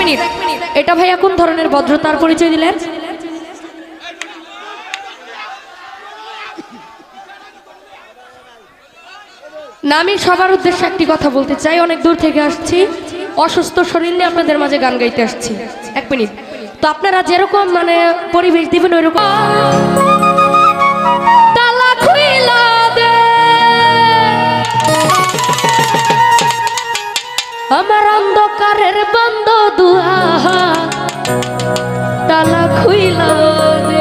Minute, এটা ভাইয়া কোন ধরনের ভদ্রতার পরিচয় দিলেন? না, আমি সবার উদ্দেশ্যে একটি কথা বলতে চাই। অনেক দূর থেকে আসছি, অসুস্থ শরীর নিয়ে আপনাদের মাঝে গান গাইতে আসছি। এক মিনিট, তো আপনারা যেরকম মানে পরিবেশ দিবেন ওই রকম। তালা খুইলা দে আমার অন্ধকারের বন্ধ দুয়ার, তালা খুইলা দে।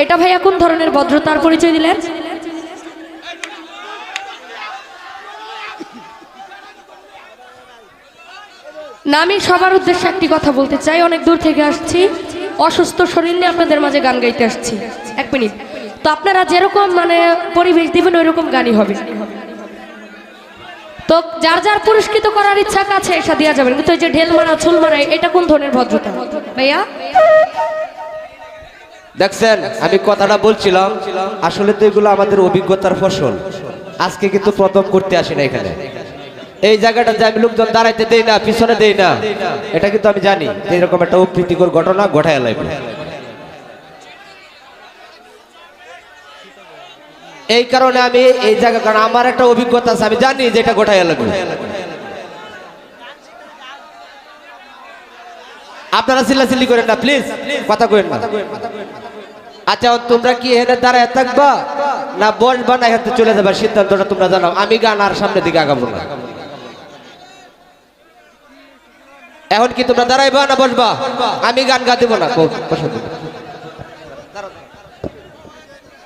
এটা ভাইয়া কোন ধরনের ভদ্রতার পরিচয় দিলেন? না, আমি সবার উদ্দেশ্যে একটি কথা বলতে চাই। অনেক দূর থেকে আসছি, অসুস্থ শরীর নিয়ে আপনাদের মাঝে গান গাইতে আসছি। এক মিনিট, তো আপনারা যেরকম মানে পরিবেশ দিবেন ওই রকম গানই হবে। তো যার যার পুরস্কৃত করার ইচ্ছা কাছে এসে দেওয়া যাবে, কিন্তু এই যে ঢেল মারা ছুল মারা এটা কোন ধরনের ভদ্রতা ভাইয়া? দেখছেন, আমি কথাটা বলছিলাম, আসলে তো এগুলো আমাদের অভিজ্ঞতার ফসল। আজকে কিন্তু প্রথম করতে আসি না এখানে। এই জায়গাটা যে আমি লোকজন দাঁড়াইতে দেই না, পিছনে দেই না, এটা কিন্তু আমি জানি যে এরকম একটা অপ্রীতিকর ঘটনা ঘটায় লাগবে। এই কারণে আমি এই জায়গা, কারণ আমার একটা অভিজ্ঞতা আছে, আমি জানি যে এটা ঘটায় লাগবে। আপনারা চিল্লাচিল্লি করেন না প্লিজ, কথা কইেন না। আচ্ছা, তোমরা কি এখানে দাঁড়ায় থাকবা না বসবা না এখানে চলে যাবা, সিদ্ধান্তটা তোমরা জানাও। আমি গান আর সামনের দিকে আগাবো না। এখন কি তোমরা দাঁড়াইবা না বসবা? আমি গান গা দিব না।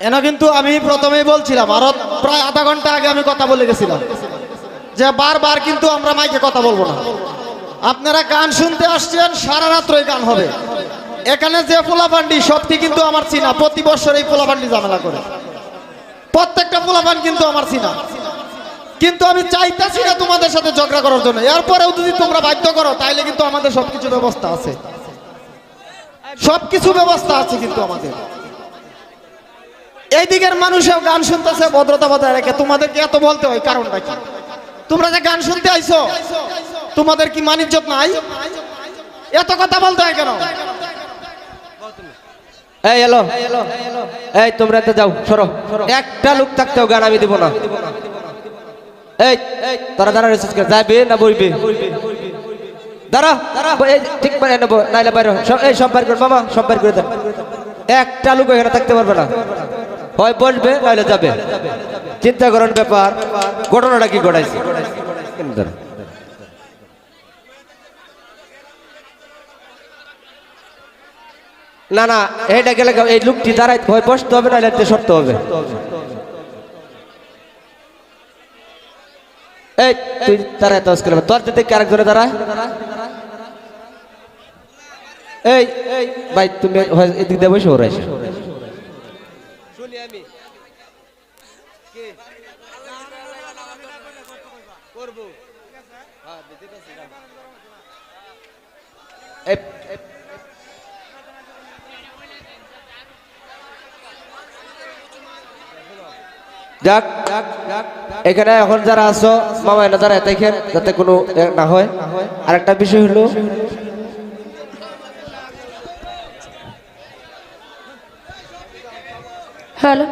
এনা কিন্তু আমি প্রথমেই বলছিলাম, আরো প্রায় আধা ঘন্টা আগে আমি কথা বলে গেছিলাম যে বারবার কিন্তু আমরা মাইকে কথা বলবো না। আপনারা গান শুনতে আসছেন, সারা রাত্রই গান হবে। এখানে যে পোলাপান্ডি সবটি কিন্তু আমার চিনা, প্রতি বছর এই পোলাপান্ডি ঝামেলা করে, প্রত্যেকটা পোলাপান কিন্তু আমার চিনা। কিন্তু আমি চাইতেছি না তোমাদের সাথে ঝগড়া করার জন্য। এরপরেও যদি তোমরা বাধ্য করো তাইলে কিন্তু আমাদের সবকিছু ব্যবস্থা আছে, সবকিছু ব্যবস্থা আছে কিন্তু আমাদের। এই দিকের মানুষও গান শুনতেছে ভদ্রতা বজায় রেখে। তোমাদেরকে এত বলতে হয় কারণটা কি? তোমরা যে গান শুনতে আইছো, তোমাদের কি মানিজ্জত নাই? এত কথা বলতে হয় কেন? এই এলো, এই তোমরা এতে যাও, সরো। একটা লোক থাকতেও গান আমি দিব না। এই তারা দাঁড়া রেসিস করে যাবে না বইবে? দাঁড়া, এই ঠিক মানে নেবো, নাইলে বাইরে এই সব বাইর করে মামা, সব বাইর করে দেন। একটা লোক এখানে থাকতে পারবে না, হয় বসবে নাইলে যাবে। চিন্তা করেন ব্যাপার, ঘটনাটা কি ঘটাইছে। না না, এইটা গেলে এই লোকটি দাঁড়াই হয় বসতে হবে, নাইলে সরতে হবে। এই তুই দাঁড়ায় তো আজকে তোর দিতে আরেকজনে দাঁড়ায়। এই ভাই তুমি এদিক দিয়ে বসে ওরাই যাক। এখানে এখন যারা আছো মামা না যারা দেখেন যাতে কোনো না হয়। আরেকটা বিষয় হলো হ্যালো।